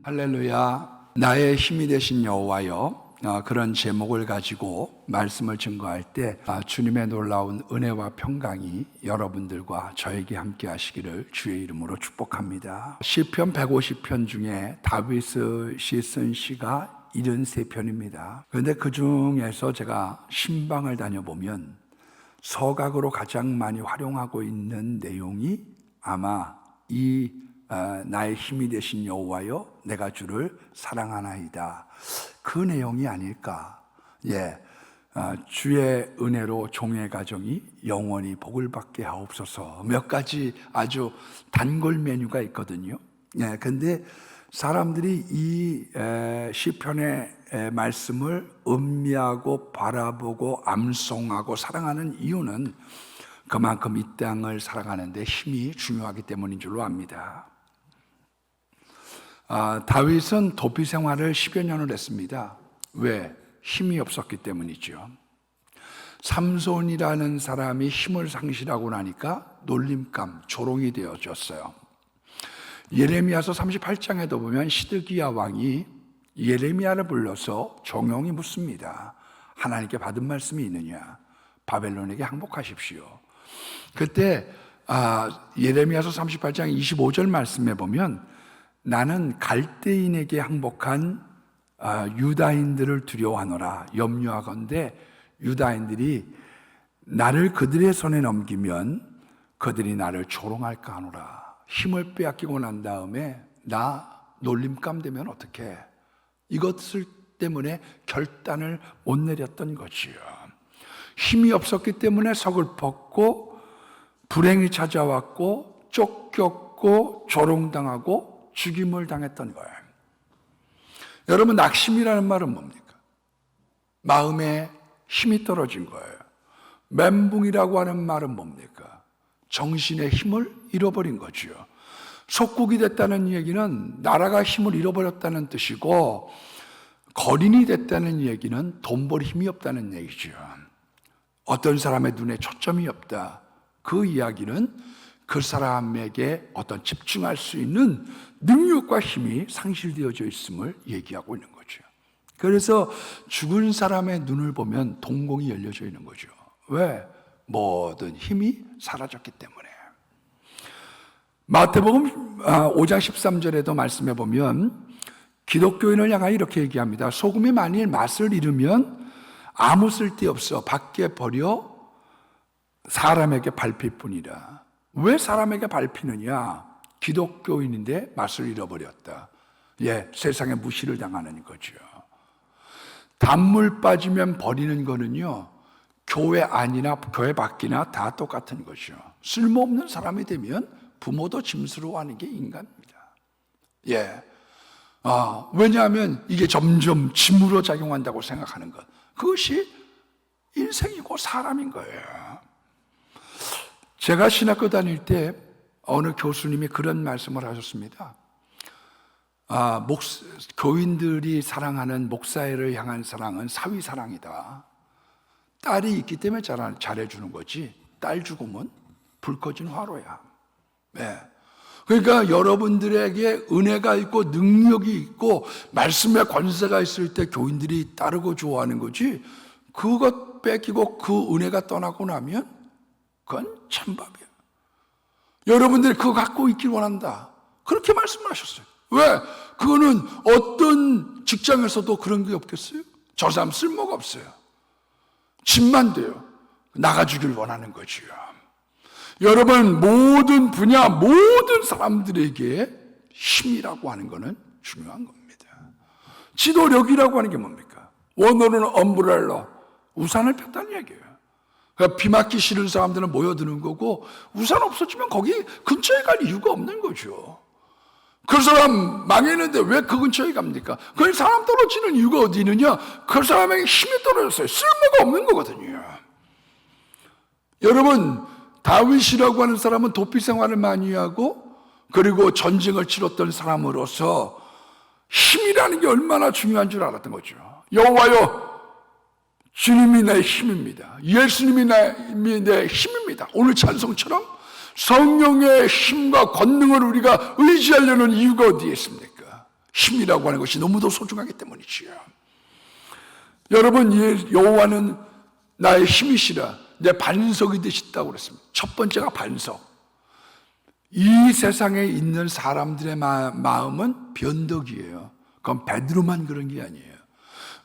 할렐루야. 나의 힘이 되신 여호와여, 그런 제목을 가지고 말씀을 증거할 때 주님의 놀라운 은혜와 평강이 여러분들과 저에게 함께 하시기를 주의 이름으로 축복합니다. 시편 150편 중에 다윗이 쓴 시가 73편입니다. 그런데 그 중에서 제가 신방을 다녀보면 서각으로 가장 많이 활용하고 있는 내용이 아마 나의 힘이 되신 여호와여, 내가 주를 사랑하나이다, 그 내용이 아닐까. 주의 은혜로 종의 가정이 영원히 복을 받게 하옵소서. 몇 가지 아주 단골 메뉴가 있거든요. 근데 사람들이 이 시편의 말씀을 음미하고 바라보고 암송하고 사랑하는 이유는 그만큼 이 땅을 살아가는데 힘이 중요하기 때문인 줄로 압니다. 다윗은 도피 생활을 10여 년을 했습니다. 왜? 힘이 없었기 때문이죠. 삼손이라는 사람이 힘을 상실하고 나니까 놀림감, 조롱이 되어졌어요. 예레미야서 38장에도 보면 시드기야 왕이 예레미야를 불러서 정용이 묻습니다. 하나님께 받은 말씀이 있느냐? 바벨론에게 항복하십시오. 그때 예레미야서 38장 25절 말씀에 보면 나는 갈대인에게 항복한 유다인들을 두려워하노라. 염려하건대 유다인들이 나를 그들의 손에 넘기면 그들이 나를 조롱할까 하노라. 힘을 빼앗기고 난 다음에 나 놀림감 되면 어떡해? 이것을 때문에 결단을 못 내렸던 거지요. 힘이 없었기 때문에 서글펐고 불행이 찾아왔고 쫓겼고 조롱당하고 죽임을 당했던 거예요. 여러분, 낙심이라는 말은 뭡니까? 마음에 힘이 떨어진 거예요. 멘붕이라고 하는 말은 뭡니까? 정신의 힘을 잃어버린 거죠. 속국이 됐다는 얘기는 나라가 힘을 잃어버렸다는 뜻이고, 거린이 됐다는 얘기는 돈 벌 힘이 없다는 얘기죠. 어떤 사람의 눈에 초점이 없다, 그 이야기는 그 사람에게 어떤 집중할 수 있는 능력과 힘이 상실되어져 있음을 얘기하고 있는 거죠. 그래서 죽은 사람의 눈을 보면 동공이 열려져 있는 거죠. 왜? 모든 힘이 사라졌기 때문에. 마태복음 5장 13절에도 말씀해 보면 기독교인을 향하여 이렇게 얘기합니다. 소금이 만일 맛을 잃으면 아무 쓸데 없어 밖에 버려 사람에게 밟힐 뿐이라. 왜 사람에게 밟히느냐? 기독교인인데 맛을 잃어버렸다. 세상에 무시를 당하는 거죠. 단물 빠지면 버리는 거는요, 교회 안이나 교회 밖이나 다 똑같은 거죠. 쓸모없는 사람이 되면 부모도 짐스러워하는 게 인간입니다. 왜냐하면 이게 점점 짐으로 작용한다고 생각하는 것, 그것이 인생이고 사람인 거예요. 제가 신학교 다닐 때 어느 교수님이 그런 말씀을 하셨습니다. 교인들이 사랑하는 목사를 향한 사랑은 사위사랑이다. 딸이 있기 때문에 잘해주는 거지, 딸 죽으면 불 꺼진 화로야. 그러니까 여러분들에게 은혜가 있고 능력이 있고 말씀의 권세가 있을 때 교인들이 따르고 좋아하는 거지, 그것 뺏기고 그 은혜가 떠나고 나면 그건 찬밥이야. 여러분들이 그거 갖고 있길 원한다, 그렇게 말씀하셨어요. 왜? 그거는 어떤 직장에서도 그런 게 없겠어요? 저 사람 쓸모가 없어요. 집만 돼요. 나가주길 원하는 거지요. 여러분, 모든 분야, 모든 사람들에게 힘이라고 하는 거는 중요한 겁니다. 지도력이라고 하는 게 뭡니까? 원어로는 엄브렐러, 우산을 폈다는 얘기예요. 그러니까 비 맞기 싫은 사람들은 모여드는 거고, 우산 없어지면 거기 근처에 갈 이유가 없는 거죠. 그 사람 망했는데 왜 그 근처에 갑니까? 그 사람 떨어지는 이유가 어디 있느냐? 그 사람에게 힘이 떨어졌어요. 쓸모가 없는 거거든요. 여러분, 다윗이라고 하는 사람은 도피 생활을 많이 하고 그리고 전쟁을 치렀던 사람으로서 힘이라는 게 얼마나 중요한 줄 알았던 거죠. 여호와여, 주님이 내 힘입니다. 예수님이 내 힘입니다. 오늘 찬송처럼 성령의 힘과 권능을 우리가 의지하려는 이유가 어디에 있습니까? 힘이라고 하는 것이 너무도 소중하기 때문이지요. 여러분, 여호와는 나의 힘이시라 내 반석이 되셨다고 그랬습니다. 첫 번째가 반석. 이 세상에 있는 사람들의 마음은 변덕이에요. 그건 베드로만 그런 게 아니에요.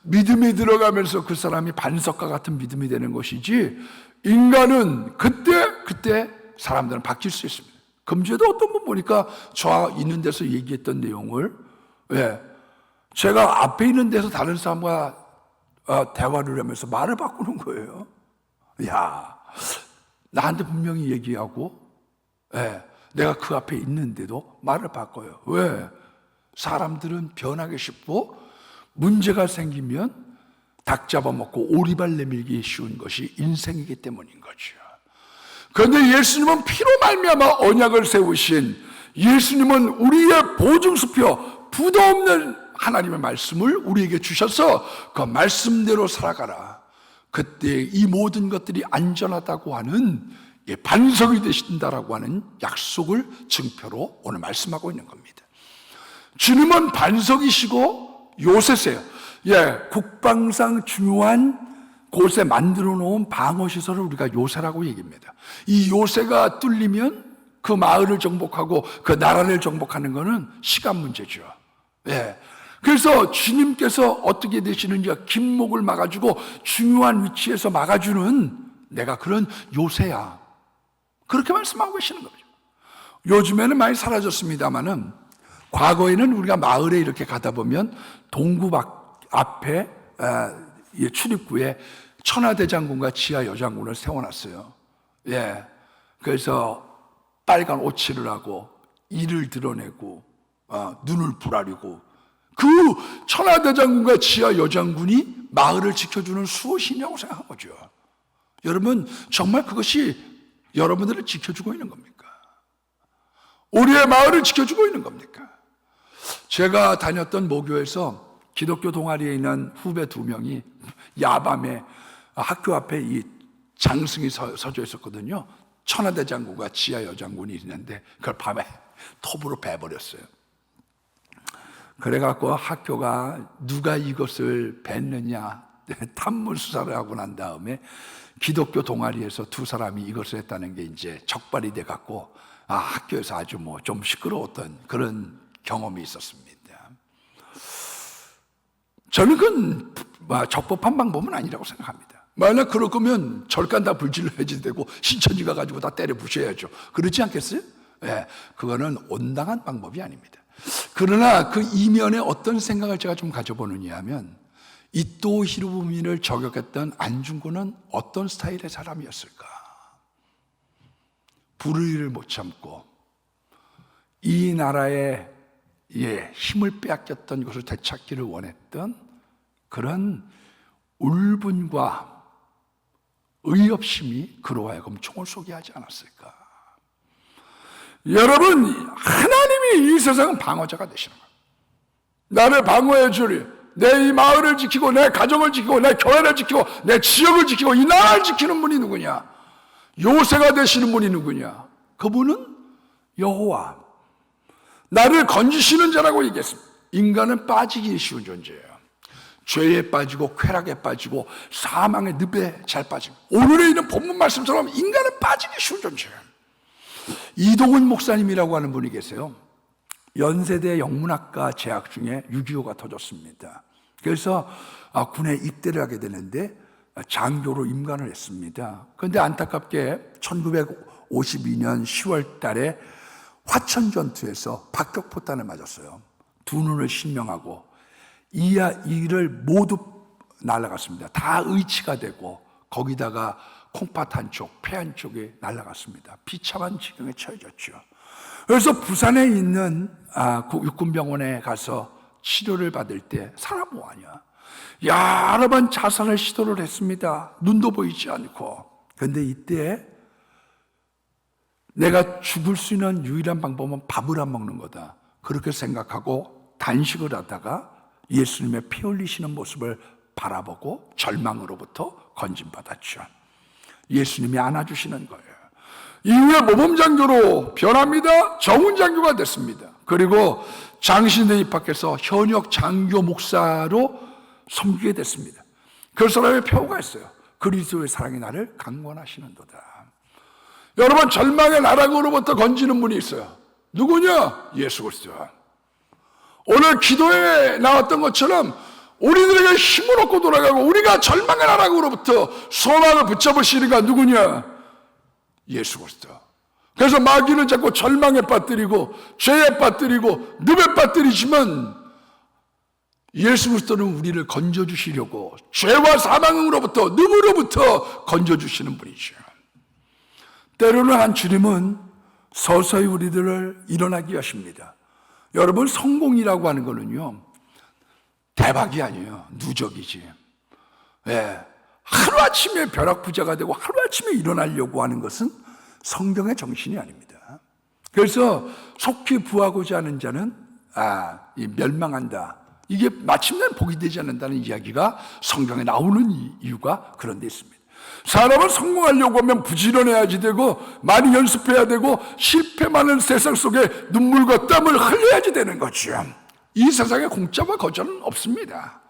믿음이 들어가면서 그 사람이 반석과 같은 믿음이 되는 것이지, 인간은 그때 사람들은 바뀔 수 있습니다. 금주에도 어떤 분 보니까 저 있는 데서 얘기했던 내용을, 제가 앞에 있는 데서 다른 사람과 대화를 하면서 말을 바꾸는 거예요. 야, 나한테 분명히 얘기하고, 내가 그 앞에 있는데도 말을 바꿔요. 왜? 사람들은 변하기 쉽고 문제가 생기면 닭 잡아먹고 오리발 내밀기 쉬운 것이 인생이기 때문인 거죠. 그런데 예수님은 피로 말미암아 언약을 세우신, 예수님은 우리의 보증수표, 부도 없는 하나님의 말씀을 우리에게 주셔서 그 말씀대로 살아가라. 그때 이 모든 것들이 안전하다고 하는 반석이 되신다라고 하는 약속을 증표로 오늘 말씀하고 있는 겁니다. 주님은 반석이시고 요새세요. 국방상 중요한 곳에 만들어 놓은 방어시설을 우리가 요새라고 얘기합니다. 이 요새가 뚫리면 그 마을을 정복하고 그 나라를 정복하는 것은 시간 문제죠. 그래서 주님께서 어떻게 되시는지 길목을 막아주고 중요한 위치에서 막아주는 내가 그런 요새야. 그렇게 말씀하고 계시는 거죠. 요즘에는 많이 사라졌습니다만은 과거에는 우리가 마을에 이렇게 가다 보면 동구 앞에 출입구에 천하대장군과 지하여장군을 세워놨어요. 그래서 빨간 오치를 하고 이를 드러내고 눈을 부라리고, 그 천하대장군과 지하여장군이 마을을 지켜주는 수호신이라고 생각한 거죠. 여러분, 정말 그것이 여러분들을 지켜주고 있는 겁니까? 우리의 마을을 지켜주고 있는 겁니까? 제가 다녔던 모교에서 기독교 동아리에 있는 후배 2명이 야밤에 학교 앞에 이 장승이 서져 있었거든요. 천하대장군과 지하여장군이 있는데 그걸 밤에 톱으로 베버렸어요. 그래갖고 학교가 누가 이것을 뱄느냐 탐문 수사를 하고 난 다음에 기독교 동아리에서 2 사람이 이것을 했다는 게 이제 적발이 돼 갖고 학교에서 아주 좀 시끄러웠던 그런 경험이 있었습니다. 저는 그건 적법한 방법은 아니라고 생각합니다. 만약 그럴 거면 절간 다 불질러 해지 되고 신천지가 가지고 다 때려 부셔야죠. 그렇지 않겠어요? 그거는 온당한 방법이 아닙니다. 그러나 그 이면에 어떤 생각을 제가 좀 가져보느냐 하면, 이토 히로부미를 저격했던 안중근은 어떤 스타일의 사람이었을까? 불의를 못 참고 이 나라의 힘을 빼앗겼던 것을 되찾기를 원했던 그런 울분과 의협심이 그로 하여금 총을 쏘게 하지 않았을까? 여러분, 하나님이 이 세상은 방어자가 되시는 거예요. 나를 방어해 주리, 내 이 마을을 지키고 내 가정을 지키고 내 교회를 지키고 내 지역을 지키고 이 나라를 지키는 분이 누구냐? 요새가 되시는 분이 누구냐? 그분은 여호와, 나를 건지시는 자라고 얘기했습니다. 인간은 빠지기 쉬운 존재예요. 죄에 빠지고 쾌락에 빠지고 사망의 늪에 잘 빠지고, 오늘에 있는 본문 말씀처럼 인간은 빠지기 쉬운 존재예요. 이동훈 목사님이라고 하는 분이 계세요. 연세대 영문학과 재학 중에 6.25가 터졌습니다. 그래서 군에 입대를 하게 되는데 장교로 임관을 했습니다. 그런데 안타깝게 1952년 10월 달에 화천 전투에서 박격포탄을 맞았어요. 2눈을 실명하고 이를 모두 날아갔습니다. 다 의치가 되고 거기다가 콩팥 한쪽, 폐 한쪽에 날아갔습니다. 비참한 지경에 처해졌죠. 그래서 부산에 있는 육군병원에 가서 치료를 받을 때 사람 뭐하냐? 여러 번 자살을 시도를 했습니다. 눈도 보이지 않고. 그런데 이때 내가 죽을 수 있는 유일한 방법은 밥을 안 먹는 거다, 그렇게 생각하고 단식을 하다가 예수님의 피 흘리시는 모습을 바라보고 절망으로부터 건진받았죠. 예수님이 안아주시는 거예요. 이후에 모범장교로 변합니다. 정훈장교가 됐습니다. 그리고 장신대 입학해서 현역 장교 목사로 섬기게 됐습니다. 그 사람의 표가 있어요. 그리스도의 사랑이 나를 강권하시는도다. 여러분, 절망의 나락으로부터 건지는 분이 있어요. 누구냐? 예수 그리스도. 오늘 기도에 나왔던 것처럼 우리들에게 힘을 얻고 돌아가고 우리가 절망의 나락으로부터 소망을 붙잡으시는 가 누구냐? 예수 그리스도. 그래서 마귀는 자꾸 절망에 빠뜨리고 죄에 빠뜨리고 늪에 빠뜨리지만 예수 그리스도는 우리를 건져주시려고 죄와 사망으로부터 늪으로부터 건져주시는 분이죠. 때로는 한 주님은 서서히 우리들을 일어나게 하십니다. 여러분, 성공이라고 하는 거는요, 대박이 아니에요. 누적이지. 예. 하루아침에 벼락부자가 되고 하루아침에 일어나려고 하는 것은 성경의 정신이 아닙니다. 그래서 속히 부하고자 하는 자는 멸망한다. 이게 마침내 복이 되지 않는다는 이야기가 성경에 나오는 이유가 그런 데 있습니다. 사람은 성공하려고 하면 부지런해야지 되고 많이 연습해야 되고 실패 많은 세상 속에 눈물과 땀을 흘려야지 되는 거죠. 이 세상에 공짜와 거저는 없습니다.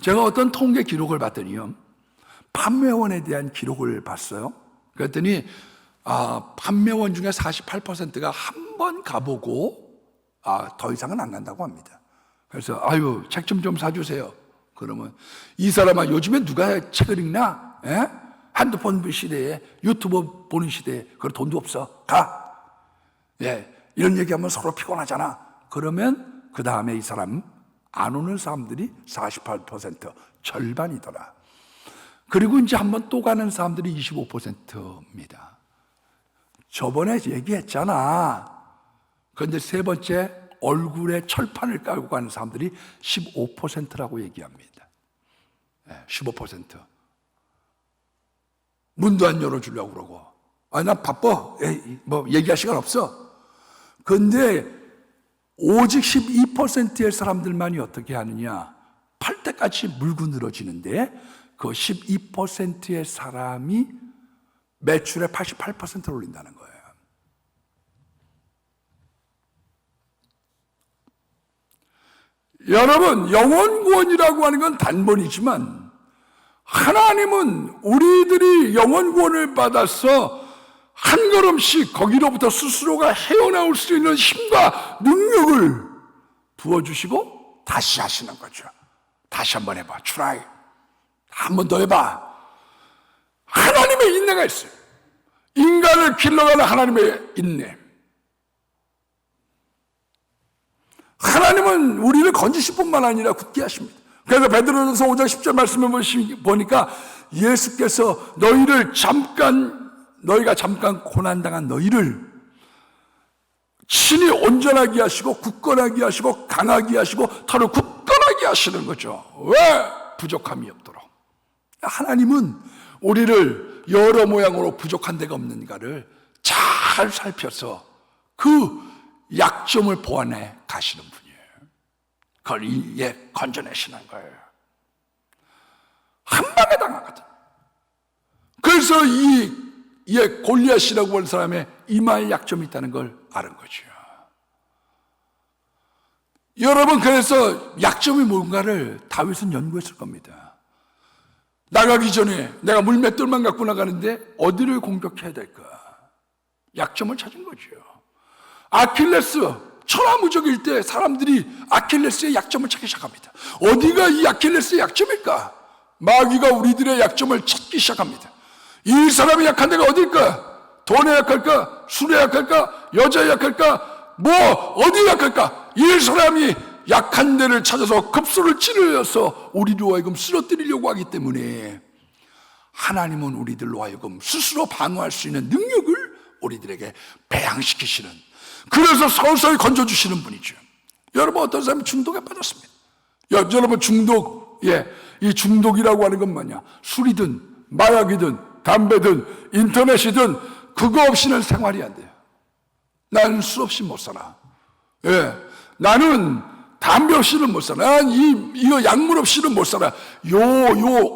제가 어떤 통계 기록을 봤더니요, 판매원에 대한 기록을 봤어요. 그랬더니 판매원 중에 48%가 한 번 가보고 더 이상은 안 간다고 합니다. 그래서 책 좀 사주세요. 그러면 이 사람아, 요즘에 누가 책을 읽나? 예? 핸드폰 시대에, 유튜브 보는 시대에 그럴 돈도 없어. 가. 예, 이런 얘기하면 서로 피곤하잖아. 그러면 그 다음에 이 사람 안 오는 사람들이 48%, 절반이더라. 그리고 이제 한번 또 가는 사람들이 25%입니다. 저번에 얘기했잖아. 그런데 세 번째, 얼굴에 철판을 깔고 가는 사람들이 15%라고 얘기합니다. 15%. 문도 안 열어주려고 그러고. 난 바빠. 얘기할 시간 없어. 그런데 오직 12%의 사람들만이 어떻게 하느냐. 팔 때까지 물고 늘어지는데 그 12%의 사람이 매출의 88%를 올린다는 거예요. 여러분, 영혼 구원이라고 하는 건 단번이지만 하나님은 우리들이 영혼 구원을 받아서 한 걸음씩 거기로부터 스스로가 헤어나올 수 있는 힘과 능력을 부어주시고 다시 하시는 거죠. 다시 한번 해봐. 트라이. 한 번 더 해봐. 하나님의 인내가 있어요. 인간을 길러가는 하나님의 인내. 하나님은 우리를 건지실 뿐만 아니라 굳게 하십니다. 그래서 베드로전서 5장 10절 말씀을 보니까 예수께서 너희가 잠깐 고난당한 너희를 친히 온전하게 하시고 굳건하게 하시고 강하게 하시고 더러 굳건하게 하시는 거죠. 왜? 부족함이 없도록. 하나님은 우리를 여러 모양으로 부족한 데가 없는가를 잘 살펴서 그 약점을 보완해 가시는 분이에요. 그걸 건져내시는 거예요. 한 방에 당하거든. 그래서 골리앗이라고 하는 사람의 이마에 약점이 있다는 걸 아는 거죠. 여러분, 그래서 약점이 뭔가를 다윗은 연구했을 겁니다. 나가기 전에 내가 물맷돌만 갖고 나가는데 어디를 공격해야 될까? 약점을 찾은 거죠. 아킬레스, 천하무적일 때 사람들이 아킬레스의 약점을 찾기 시작합니다. 어디가 이 아킬레스의 약점일까? 마귀가 우리들의 약점을 찾기 시작합니다. 이 사람이 약한 데가 어딜까? 돈에 약할까? 술에 약할까? 여자에 약할까? 어디에 약할까? 이 사람이 약한 데를 찾아서 급소를 찌르려서 우리로 하여금 쓰러뜨리려고 하기 때문에 하나님은 우리들로 하여금 스스로 방어할 수 있는 능력을 우리들에게 배양시키시는, 그래서 서서히 건져주시는 분이죠. 여러분, 어떤 사람이 중독에 빠졌습니다. 여러분, 이 중독이라고 하는 건 뭐냐? 술이든 마약이든 담배든 인터넷이든 그거 없이는 생활이 안 돼요. 나는 술 없이 못 살아. 나는 담배 없이는 못 살아. 이거 약물 없이는 못 살아.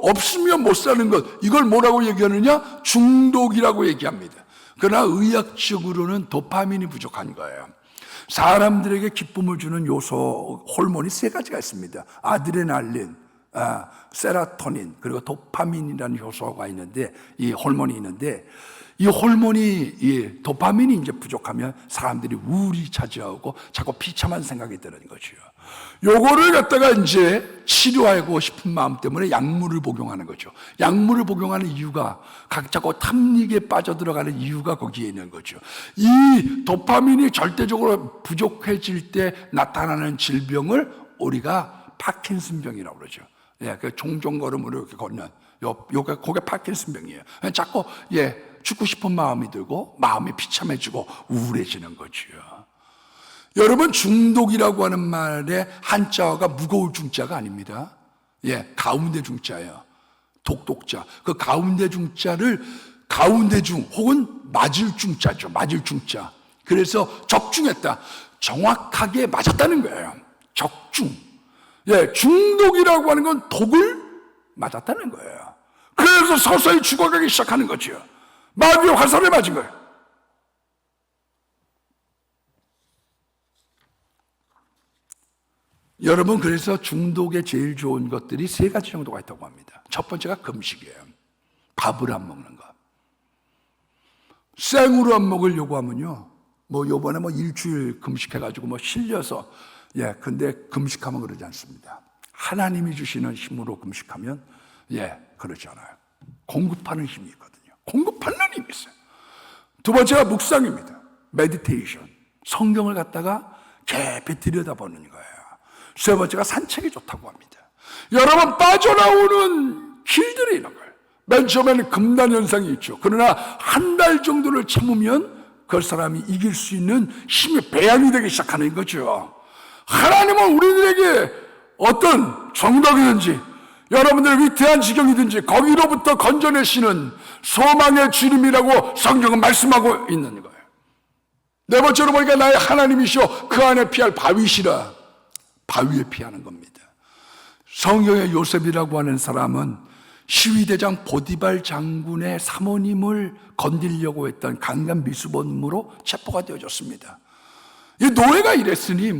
없으면 못 사는 것, 이걸 뭐라고 얘기하느냐? 중독이라고 얘기합니다. 그러나 의학적으로는 도파민이 부족한 거예요. 사람들에게 기쁨을 주는 요소, 호르몬이 세 가지가 있습니다. 아드레날린, 세로토닌, 그리고 도파민이라는 요소가 있는데, 이 호르몬이 있는데, 이 호르몬이, 이 도파민이 이제 부족하면 사람들이 우울이 차지하고 자꾸 비참한 생각이 드는 거죠. 요거를 갖다가 이제 치료하고 싶은 마음 때문에 약물을 복용하는 거죠. 약물을 복용하는 이유가 자꾸 탐닉에 빠져들어가는 이유가 거기에 있는 거죠. 이 도파민이 절대적으로 부족해질 때 나타나는 질병을 우리가 파킨슨병이라고 그러죠. 예, 그 종종걸음으로 이렇게 걷는 그게 파킨슨병이에요. 자꾸 죽고 싶은 마음이 들고 마음이 비참해지고 우울해지는 거죠. 여러분, 중독이라고 하는 말의 한자어가 무거울 중자가 아닙니다. 가운데 중자예요. 독독자. 그 가운데 중자를 가운데 중 혹은 맞을 중자죠. 맞을 중자. 그래서 적중했다. 정확하게 맞았다는 거예요. 적중. 중독이라고 하는 건 독을 맞았다는 거예요. 그래서 서서히 죽어가기 시작하는 거죠. 마귀의 화살에 맞은 거예요. 여러분, 그래서 중독에 제일 좋은 것들이 세 가지 정도가 있다고 합니다. 첫 번째가 금식이에요. 밥을 안 먹는 것. 생으로 안 먹으려고 하면요, 요번에 일주일 금식해가지고 실려서, 근데 금식하면 그러지 않습니다. 하나님이 주시는 힘으로 금식하면, 그러지 않아요. 공급하는 힘이 있거든요. 공급하는 힘이 있어요. 두 번째가 묵상입니다. 메디테이션. 성경을 갖다가 깊이 들여다보는 거예요. 세 번째가 산책이 좋다고 합니다. 여러분, 빠져나오는 길들이 있는 거예요. 맨 처음에는 금단 현상이 있죠. 그러나 한 달 정도를 참으면 그 사람이 이길 수 있는 힘이 배양이 되기 시작하는 거죠. 하나님은 우리들에게 어떤 정덕이든지 여러분들 위태한 지경이든지 거기로부터 건져내시는 소망의 주님이라고 성경은 말씀하고 있는 거예요. 네 번째로 보니까 나의 하나님이시오 그 안에 피할 바위시라. 바위에 피하는 겁니다. 성경의 요셉이라고 하는 사람은 시위대장 보디발 장군의 사모님을 건드리려고 했던 강간 미수범으로 체포가 되어졌습니다. 이 노예가 이랬으니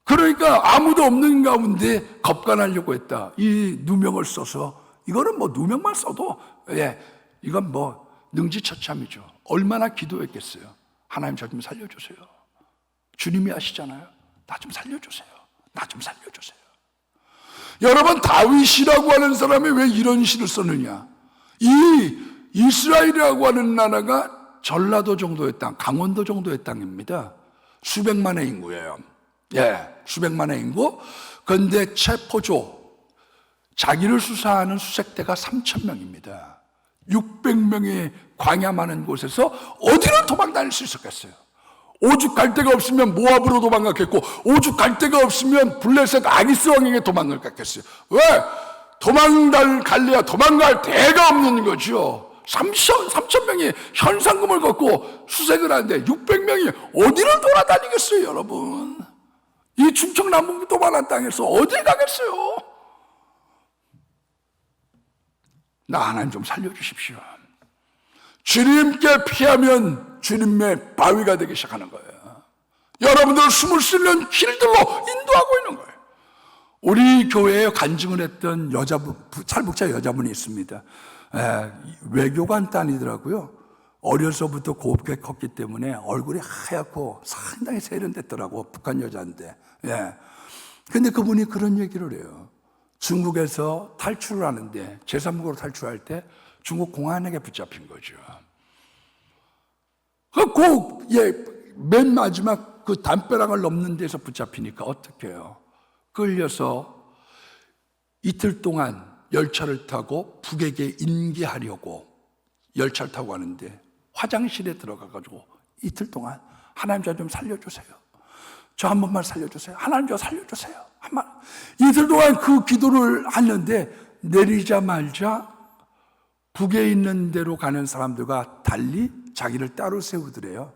그러니까 아무도 없는 가운데 겁간하려고 했다. 이 누명을 써서 이거는 누명만 써도 이건 능지처참이죠. 얼마나 기도했겠어요. 하나님 저 좀 살려주세요. 주님이 아시잖아요. 나 좀 살려주세요. 나 좀 살려주세요. 여러분, 다윗이라고 하는 사람이 왜 이런 시를 썼느냐? 이 이스라엘이라고 하는 나라가 전라도 정도의 땅, 강원도 정도의 땅입니다. 수백만의 인구예요. 수백만의 인구. 그런데 체포조, 자기를 수사하는 수색대가 3,000명입니다. 600명의 광야 많은 곳에서 어디로 도망 다닐 수 있었겠어요? 오죽 갈 데가 없으면 모압으로 도망갔겠고, 오죽 갈 데가 없으면 블레셋 아기스 왕에게 도망을 갔겠어요. 왜? 도망갈 데가 없는 거죠. 3,000명이 현상금을 걷고 수색을 하는데 600명이 어디를 돌아다니겠어요, 여러분? 이 충청남북도만한 땅에서 어딜 가겠어요? 나 하나님 좀 살려주십시오. 주님께 피하면 주님의 바위가 되기 시작하는 거예요. 여러분들 숨을 쉬는 길들로 인도하고 있는 거예요. 우리 교회에 간증을 했던 찰복자 여자분이 있습니다. 외교관 딸이더라고요. 어려서부터 곱게 컸기 때문에 얼굴이 하얗고 상당히 세련됐더라고. 북한 여자인데. 근데 그분이 그런 얘기를 해요. 중국에서 탈출을 하는데 제3국으로 탈출할 때 중국 공안에게 붙잡힌 거죠. 맨 마지막 그 담벼락을 넘는 데서 붙잡히니까 어떻게 해요? 끌려서 이틀 동안 열차를 타고 북에게 인계하려고 열차를 타고 가는데 화장실에 들어가가지고 이틀 동안 하나님 저 좀 살려주세요. 저 한 번만 살려주세요. 하나님 저 살려주세요. 이틀 동안 그 기도를 하는데 내리자마자 북에 있는 데로 가는 사람들과 달리 자기를 따로 세우더래요.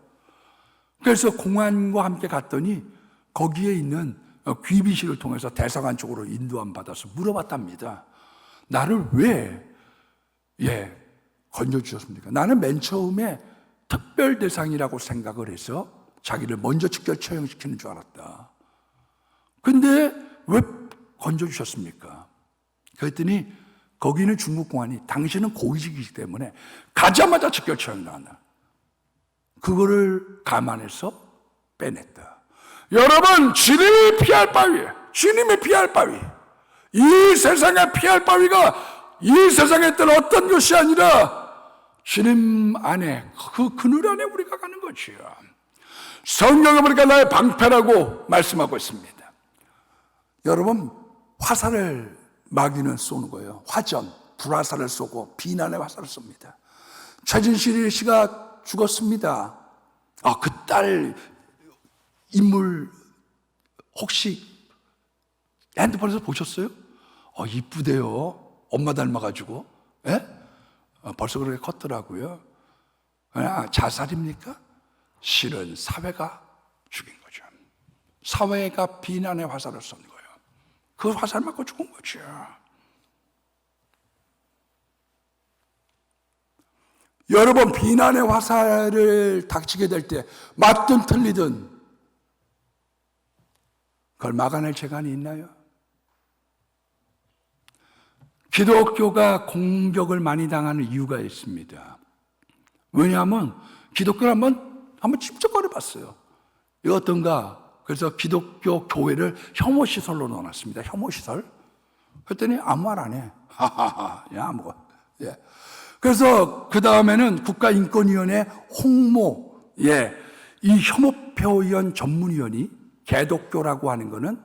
그래서 공안과 함께 갔더니 거기에 있는 귀비실을 통해서 대사관 쪽으로 인도함 받아서 물어봤답니다. 나를 왜 건져주셨습니까? 나는 맨 처음에 특별 대상이라고 생각을 해서 자기를 먼저 직결 처형시키는 줄 알았다. 근데 왜 건져주셨습니까? 그랬더니 거기는 중국 공안이 당신은 고위직이기 때문에 가자마자 직결 처형당한다. 그거를 감안해서 빼냈다. 여러분, 주님이 피할 바위, 주님이 피할 바위, 이 세상에 피할 바위가 이 세상에 있던 어떤 것이 아니라 주님 안에, 그 그늘 안에 우리가 가는 것이요. 성경에 보니까 나의 방패라고 말씀하고 있습니다. 여러분, 화살을 마귀는 쏘는 거예요. 화전, 불화살을 쏘고 비난의 화살을 쏩니다. 최진실 씨가 죽었습니다. 그 딸 인물 혹시 핸드폰에서 보셨어요? 이쁘대요. 엄마 닮아가지고. 예? 벌써 그렇게 컸더라고요. 자살입니까? 실은 사회가 죽인 거죠. 사회가 비난의 화살을 쏜 거예요. 그 화살 맞고 죽은 거죠. 여러분, 비난의 화살을 닥치게 될 때 맞든 틀리든 그걸 막아낼 재간이 있나요? 기독교가 공격을 많이 당하는 이유가 있습니다. 왜냐하면 기독교를 한번 찝쩍거려 봤어요. 이거 어떤가? 그래서 기독교 교회를 혐오시설로 넣어놨습니다. 혐오시설. 그랬더니 아무 말 안 해. 하하하. 야, 뭐. 예. 그래서 그 다음에는 국가인권위원회 홍모, 이 혐오 표현 전문위원이 개독교라고 하는 거는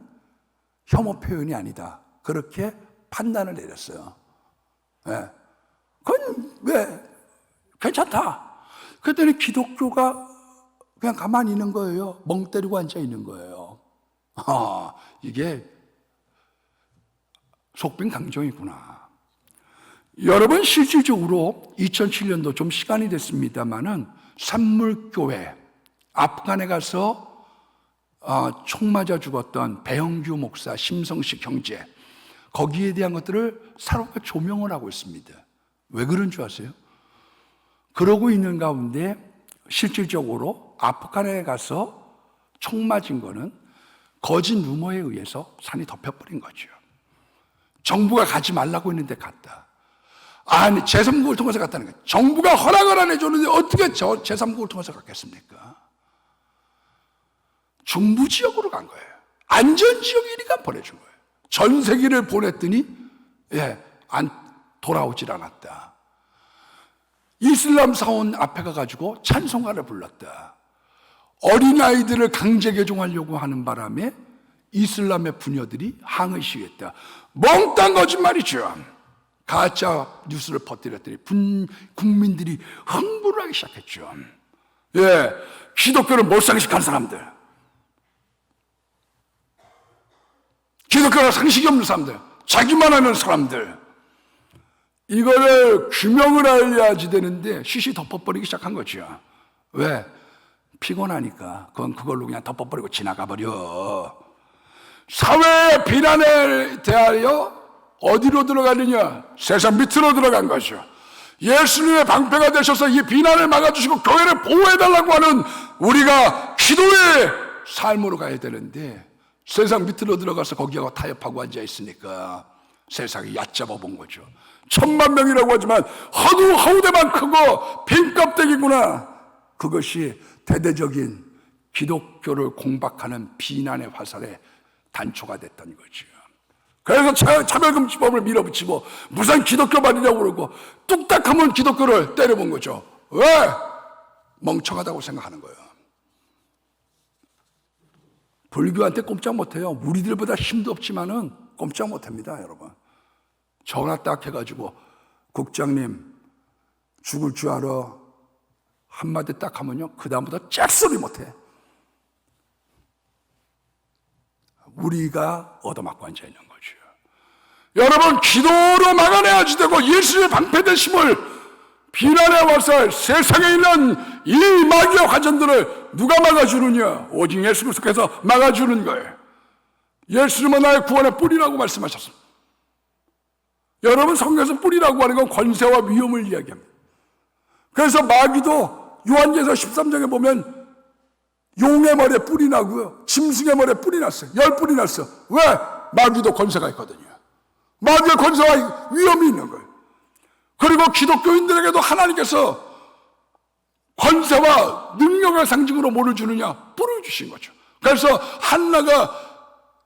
혐오 표현이 아니다. 그렇게 판단을 내렸어요. 그건 왜 괜찮다. 그랬더니 기독교가 그냥 가만히 있는 거예요. 멍 때리고 앉아 있는 거예요. 이게 속빈 강정이구나. 여러분, 실질적으로 2007년도 좀 시간이 됐습니다만은 산물교회 아프간에 가서 총 맞아 죽었던 배영규 목사, 심성식 형제, 거기에 대한 것들을 새롭게 조명을 하고 있습니다. 왜 그런 줄 아세요? 그러고 있는 가운데 실질적으로 아프간에 가서 총 맞은 거는 거짓 루머에 의해서 산이 덮여버린 거죠. 정부가 가지 말라고 했는데 갔다. 아니, 제3국을 통해서 갔다는 거예요. 정부가 허락을 안 해줬는데 어떻게 제3국을 통해서 갔겠습니까? 중부지역으로 간 거예요. 안전지역이니까 보내준 거예요. 전세기를 보냈더니 안 돌아오질 않았다. 이슬람 사원 앞에 가가지고 찬송가를 불렀다. 어린아이들을 강제 개종하려고 하는 바람에 이슬람의 부녀들이 항의 시위했다. 멍땅 거짓말이죠. 가짜 뉴스를 퍼뜨렸더니 국민들이 흥분을 하기 시작했죠. 기독교를 몰상식한 사람들, 기독교가 상식이 없는 사람들, 자기만 하는 사람들, 이거를 규명을 알려야지 되는데 시시 덮어버리기 시작한 거죠. 왜? 피곤하니까 그걸로 그냥 덮어버리고 지나가버려. 사회의 비난에 대하여 어디로 들어가느냐? 세상 밑으로 들어간 거죠. 예수님의 방패가 되셔서 이 비난을 막아주시고 교회를 보호해달라고 하는 우리가 기도의 삶으로 가야 되는데 세상 밑으로 들어가서 거기하고 타협하고 앉아있으니까 세상이 얕잡아 본 거죠. 10,000명이라고 하지만 허우대만 크고 빈껍데기구나. 그것이 대대적인 기독교를 공박하는 비난의 화살의 단초가 됐던 거죠. 그래서 차별금지법을 밀어붙이고 무슨 기독교 말이라고 그러고 뚝딱하면 기독교를 때려본 거죠. 왜? 멍청하다고 생각하는 거예요. 불교한테 꼼짝 못해요. 우리들보다 힘도 없지만은 꼼짝 못합니다, 여러분. 전화 딱 해가지고 국장님 죽을 줄 알아 한마디 딱 하면요 그 다음부터 짝소리 못해. 우리가 얻어맞고 앉아있는 거죠. 여러분, 기도로 막아내야지 되고 예수의 방패되심을 비난의 화살, 세상에 있는 이 마귀의 화전들을 누가 막아주느냐? 오직 예수 그리스도께서 막아주는 거예요. 예수님은 나의 구원의 뿌리라고 말씀하셨습니다. 여러분, 성경에서 뿌리라고 하는 건 권세와 위험을 이야기합니다. 그래서 마귀도 요한계시록 13장에 보면 용의 머리에 뿔이 나고요, 짐승의 머리에 뿔이 났어요. 10뿔이 났어. 왜? 마귀도 권세가 있거든요. 마귀의 권세와 위험이 있는 거예요. 그리고 기독교인들에게도 하나님께서 권세와 능력의 상징으로 뭐를 주느냐? 뿔을 주신 거죠. 그래서 한나가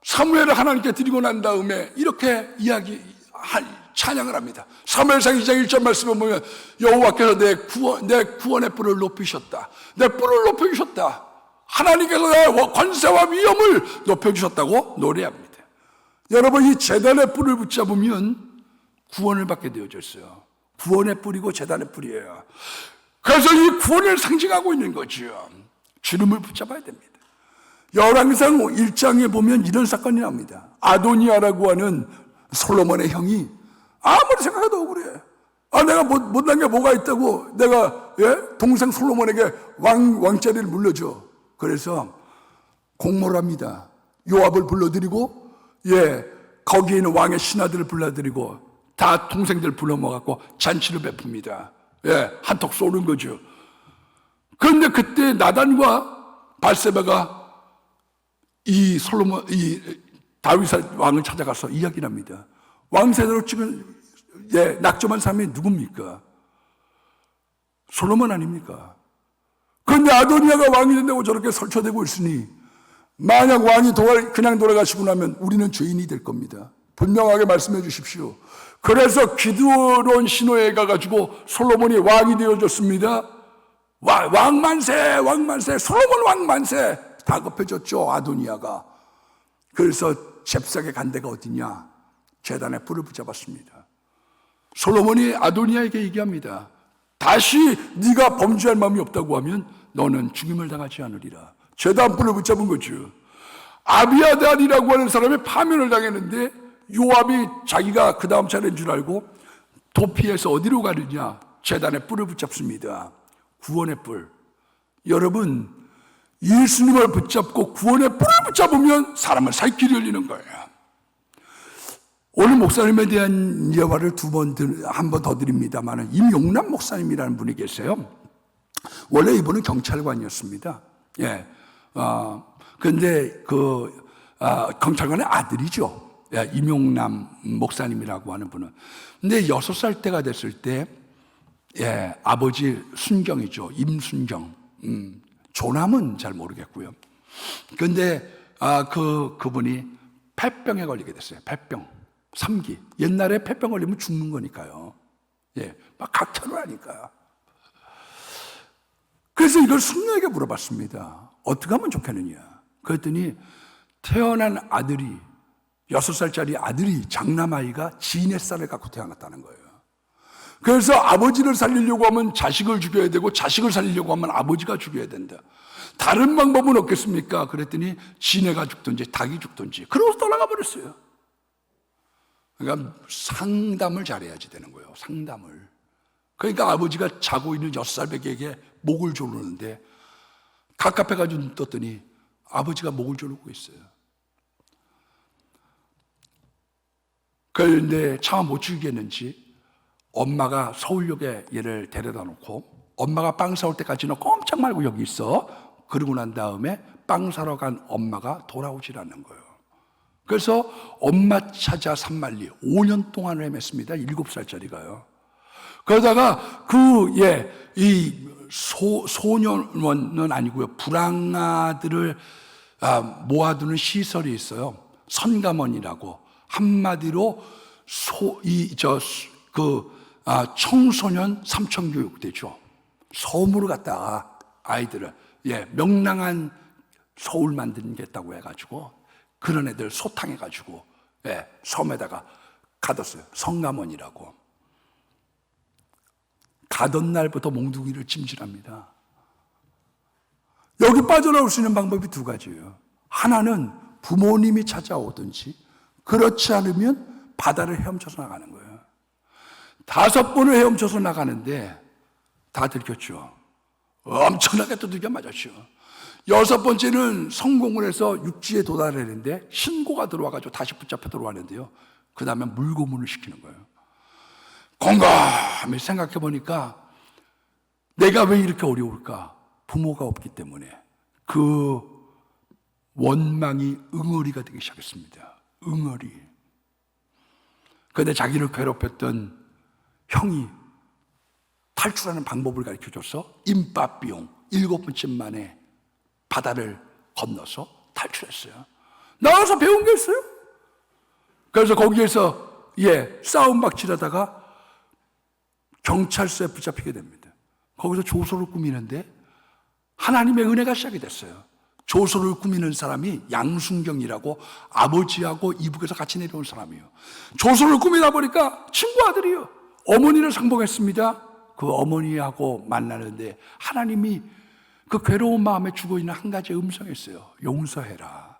사무엘을 하나님께 드리고 난 다음에 이렇게 찬양을 합니다. 사무엘상 2장 1절 말씀을 보면 여호와께서 내 구원의 뿔을 높이셨다. 내 뿔을 높여주셨다. 하나님께서 내 권세와 위엄을 높여주셨다고 노래합니다. 여러분, 이 제단의 뿔을 붙잡으면 구원을 받게 되어졌어요. 구원의 뿔이고 제단의 뿔이에요. 그래서 이 구원을 상징하고 있는 거죠. 주름을 붙잡아야 됩니다. 열왕기상 1장에 보면 이런 사건이 납니다. 아도니아라고 하는 솔로몬의 형이 아무리 생각해도 억울해. 내가 못난 게 뭐가 있다고 내가 동생 솔로몬에게 왕자리를 물려줘. 그래서 공모를 합니다. 요압을 불러들이고 거기에 있는 왕의 신하들을 불러들이고 다 동생들 불러 모아갖고 잔치를 베풉니다. 한턱 쏘는 거죠. 그런데 그때 나단과 발세바가 이 다윗 왕을 찾아가서 이야기를 합니다. 왕세대로 찍은 낙점한 사람이 누굽니까? 솔로몬 아닙니까? 그런데 아도니아가 왕이 된다고 저렇게 설쳐대고 있으니 만약 왕이 그냥 돌아가시고 나면 우리는 죄인이 될 겁니다. 분명하게 말씀해 주십시오. 그래서 기드론 신호에 가가지고 솔로몬이 왕이 되어졌습니다. 왕만세, 솔로몬 왕만세. 다급해졌죠, 아도니아가. 그래서 잽싸게 간 데가 어디냐? 제단에 뿔을 붙잡았습니다. 솔로몬이 아도니아에게 얘기합니다. 다시 네가 범죄할 마음이 없다고 하면 너는 죽임을 당하지 않으리라. 제단 뿔을 붙잡은 거죠. 아비아달이라고 하는 사람이 파면을 당했는데 요압이 자기가 그 다음 차례인 줄 알고 도피해서 어디로 가느냐? 제단에 뿔을 붙잡습니다. 구원의 뿔. 여러분, 예수님을 붙잡고 구원의 뿔을 붙잡으면 사람은 살 길이 열리는 거예요. 오늘 목사님에 대한 예화를 한 번 더 드립니다만, 임용남 목사님이라는 분이 계세요. 원래 이분은 경찰관이었습니다. 근데 경찰관의 아들이죠. 임용남 목사님이라고 하는 분은. 근데 6살 때가 됐을 때, 아버지 순경이죠. 임순경. 조남은 잘 모르겠고요. 근데 그분이 폐병에 걸리게 됐어요. 폐병. 3기. 옛날에 폐병 걸리면 죽는 거니까요. 막 각혈을 하니까. 그래서 이걸 숙녀에게 물어봤습니다. 어떻게 하면 좋겠느냐? 그랬더니 태어난 아들이 6살짜리 아들이 장남아이가 지인의 쌀을 갖고 태어났다는 거예요. 그래서 아버지를 살리려고 하면 자식을 죽여야 되고 자식을 살리려고 하면 아버지가 죽여야 된다. 다른 방법은 없겠습니까? 그랬더니 지네가 죽든지 닭이 죽든지 그러고 떠나가 버렸어요. 그러니까 상담을 잘해야지 되는 거예요. 상담을. 그러니까 아버지가 자고 있는 6살 배기에게 목을 조르는데 갑갑해가지고 눈 떴더니 아버지가 목을 조르고 있어요. 그런데 차마 못 죽이겠는지 엄마가 서울역에 얘를 데려다 놓고 엄마가 빵 사올 때까지는 꼼짝 말고 여기 있어. 그러고 난 다음에 빵 사러 간 엄마가 돌아오질 않는 거예요. 그래서 엄마 찾아 산만리 5년 동안 헤맸습니다. 7살짜리가요. 그러다가 이 소년원은 아니고요. 불황아들을 모아두는 시설이 있어요. 선감원이라고. 한마디로 청소년 삼청교육대죠. 소음으로 갖다가 아이들을 명랑한 소울 만들겠다고 해가지고 그런 애들 소탕해가지고 섬에다가 가뒀어요. 성감원이라고. 가던 날부터 몽둥이를 찜질합니다. 여기 빠져나올 수 있는 방법이 2가지예요. 하나는 부모님이 찾아오든지 그렇지 않으면 바다를 헤엄쳐서 나가는 거예요. 5번을 헤엄쳐서 나가는데 다 들켰죠. 엄청나게 두들겨 맞았죠. 6번째는 성공을 해서 육지에 도달했는데 신고가 들어와가지고 다시 붙잡혀 들어왔는데요. 그 다음에 물고문을 시키는 거예요. 곰곰이 생각해 보니까 내가 왜 이렇게 어려울까? 부모가 없기 때문에. 그 원망이 응어리가 되기 시작했습니다. 응어리. 그런데 자기를 괴롭혔던 형이 탈출하는 방법을 가르쳐줘서 임바비용 7번째 만에 바다를 건너서 탈출했어요. 나와서 배운 게 있어요. 그래서 거기에서 싸움박질하다가 경찰서에 붙잡히게 됩니다. 거기서 조소를 꾸미는데 하나님의 은혜가 시작이 됐어요. 조소를 꾸미는 사람이 양순경이라고 아버지하고 이북에서 같이 내려온 사람이에요. 조소를 꾸미다 보니까 친구 아들이요. 어머니를 상봉했습니다. 그 어머니하고 만나는데 하나님이 그 괴로운 마음에 주고 있는 한 가지 음성이 있어요. 용서해라.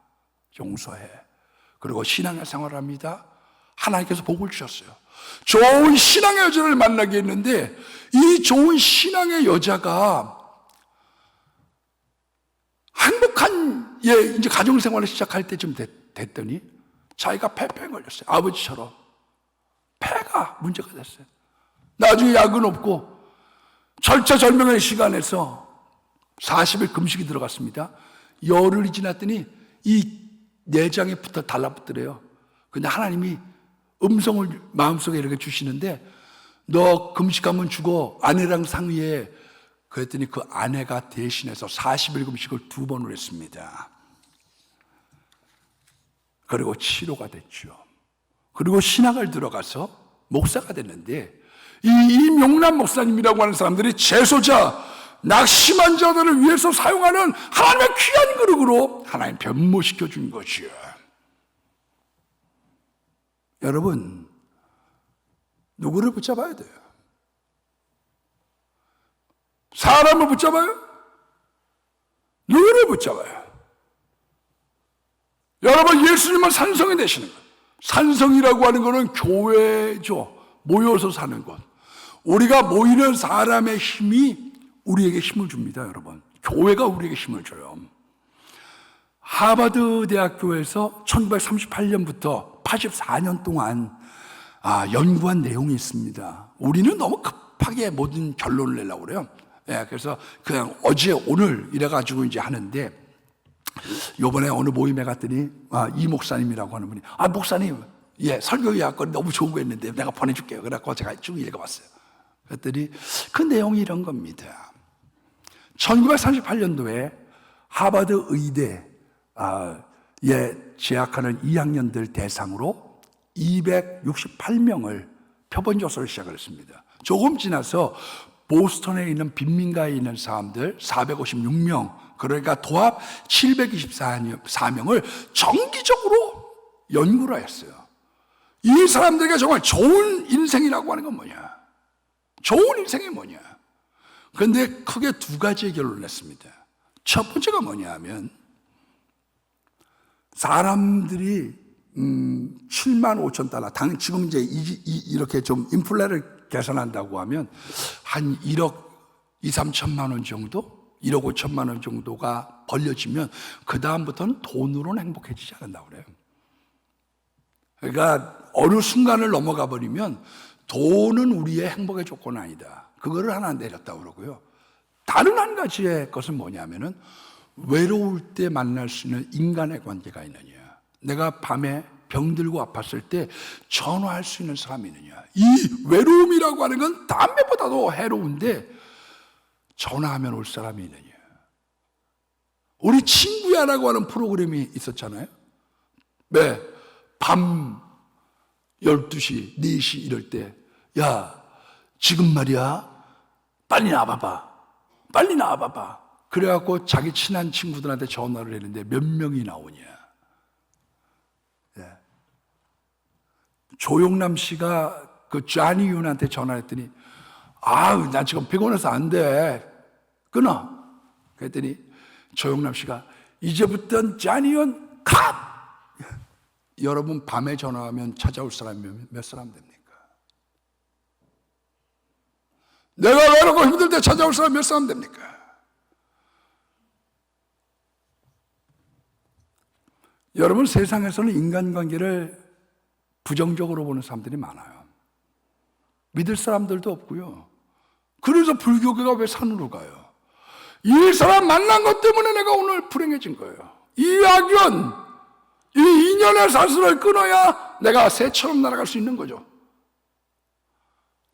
용서해. 그리고 신앙의 생활을 합니다. 하나님께서 복을 주셨어요. 좋은 신앙의 여자를 만나게 했는데 이 좋은 신앙의 여자가 행복한 이제 가정생활을 시작할 때쯤 됐더니 자기가 폐병에 걸렸어요. 아버지처럼 폐가 문제가 됐어요. 나중에 약은 없고 절체절명의 시간에서 40일 금식이 들어갔습니다. 열흘이 지났더니 이 내장에 달라붙더래요. 근데 하나님이 음성을 마음속에 이렇게 주시는데 너 금식하면 죽어. 아내랑 상의해. 그랬더니 그 아내가 대신해서 40일 금식을 2번을 했습니다. 그리고 치료가 됐죠. 그리고 신학을 들어가서 목사가 됐는데 이 명란 목사님이라고 하는 사람들이 재소자, 낙심한 자들을 위해서 사용하는 하나님의 귀한 그릇으로 하나님 변모시켜 준 것이요. 여러분, 누구를 붙잡아야 돼요? 사람을 붙잡아요? 누구를 붙잡아요? 여러분, 예수님은 산성이 되시는 거예요. 산성이라고 하는 것은 교회죠. 모여서 사는 것. 우리가 모이는 사람의 힘이 우리에게 힘을 줍니다, 여러분. 교회가 우리에게 힘을 줘요. 하버드 대학교에서 1938년부터 84년 동안 연구한 내용이 있습니다. 우리는 너무 급하게 모든 결론을 내려고 그래요. 그래서 그냥 어제 오늘 이래가지고 이제 하는데, 요번에 어느 모임에 갔더니 이 목사님이라고 하는 분이 목사님, 설교 예약권 너무 좋은 거 있는데 내가 보내줄게요. 그래갖고 제가 쭉 읽어봤어요. 그랬더니 그 내용이 이런 겁니다. 1938년도에 하버드 의대 재학하는 2학년들 대상으로 268명을 표본조사를 시작을 했습니다. 조금 지나서 보스턴에 있는 빈민가에 있는 사람들 456명, 그러니까 도합 724명을 정기적으로 연구를 했어요. 이 사람들에게 정말 좋은 인생이라고 하는 건 뭐냐? 좋은 인생이 뭐냐? 그런데 크게 2가지의 결론을 냈습니다. 첫 번째가 뭐냐 하면 사람들이 $75,000, 지금 이제 이렇게 좀 인플레를 계산한다고 하면 한 1억 2, 3천만 원 정도? 1억 5천만 원 정도가 벌려지면 그 다음부터는 돈으로는 행복해지지 않는다고 그래요. 그러니까 어느 순간을 넘어가 버리면 돈은 우리의 행복의 조건은 아니다. 그거를 하나 내렸다고 그러고요. 다른 한 가지의 것은 뭐냐면은 외로울 때 만날 수 있는 인간의 관계가 있느냐. 내가 밤에 병들고 아팠을 때 전화할 수 있는 사람이 있느냐. 이 외로움이라고 하는 건 담배보다도 해로운데 전화하면 올 사람이 있느냐. 우리 친구야라고 하는 프로그램이 있었잖아요. 밤 12시, 4시 이럴 때 지금 말이야 빨리 나와봐봐. 빨리 나와봐봐. 그래갖고 자기 친한 친구들한테 전화를 했는데 몇 명이 나오냐. 조용남 씨가 그 쟈니 윤한테 전화했더니 나 지금 피곤해서 안 돼. 끊어. 그랬더니 조용남 씨가 이제부터는 쟈니 윤 컷! 여러분 밤에 전화하면 찾아올 사람이 몇 사람 됩니까? 내가 외롭고 힘들 때 찾아올 사람 몇 사람 됩니까? 여러분, 세상에서는 인간관계를 부정적으로 보는 사람들이 많아요. 믿을 사람들도 없고요. 그래서 불교계가 왜 산으로 가요? 이 사람 만난 것 때문에 내가 오늘 불행해진 거예요. 이 악연, 이 인연의 사슬을 끊어야 내가 새처럼 날아갈 수 있는 거죠.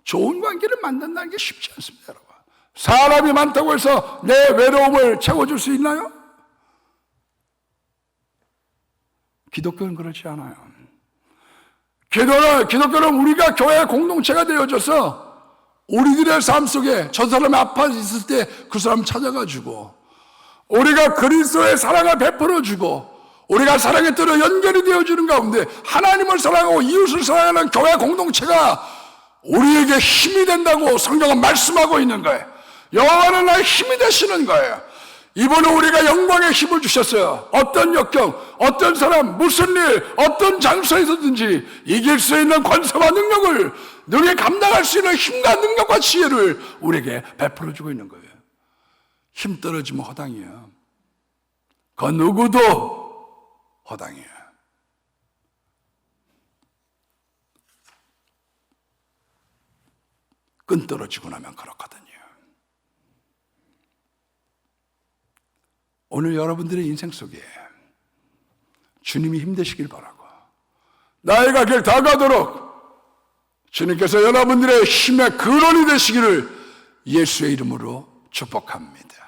좋은 관계를 만든다는 게 쉽지 않습니다, 여러분. 사람이 많다고 해서 내 외로움을 채워줄 수 있나요? 기독교는 그렇지 않아요. 기독교는 우리가 교회 공동체가 되어져서 우리들의 삶 속에 저 사람이 아파 있을 때 그 사람 찾아가지고, 우리가 그리스도의 사랑을 베풀어주고, 우리가 사랑에 따라 연결이 되어주는 가운데 하나님을 사랑하고 이웃을 사랑하는 교회 공동체가 우리에게 힘이 된다고 성경은 말씀하고 있는 거예요. 여호와는 나의 힘이 되시는 거예요. 이번에 우리가 영광의 힘을 주셨어요. 어떤 역경, 어떤 사람, 무슨 일, 어떤 장소에서든지 이길 수 있는 권세와 능력을, 능히 감당할 수 있는 힘과 능력과 지혜를 우리에게 베풀어주고 있는 거예요. 힘 떨어지면 허당이에요. 그 누구도 허당이에요. 끈 떨어지고 나면 그렇거든요. 오늘 여러분들의 인생 속에 주님이 힘되시길 바라고, 나이가 길 다가도록 주님께서 여러분들의 힘의 근원이 되시기를 예수의 이름으로 축복합니다.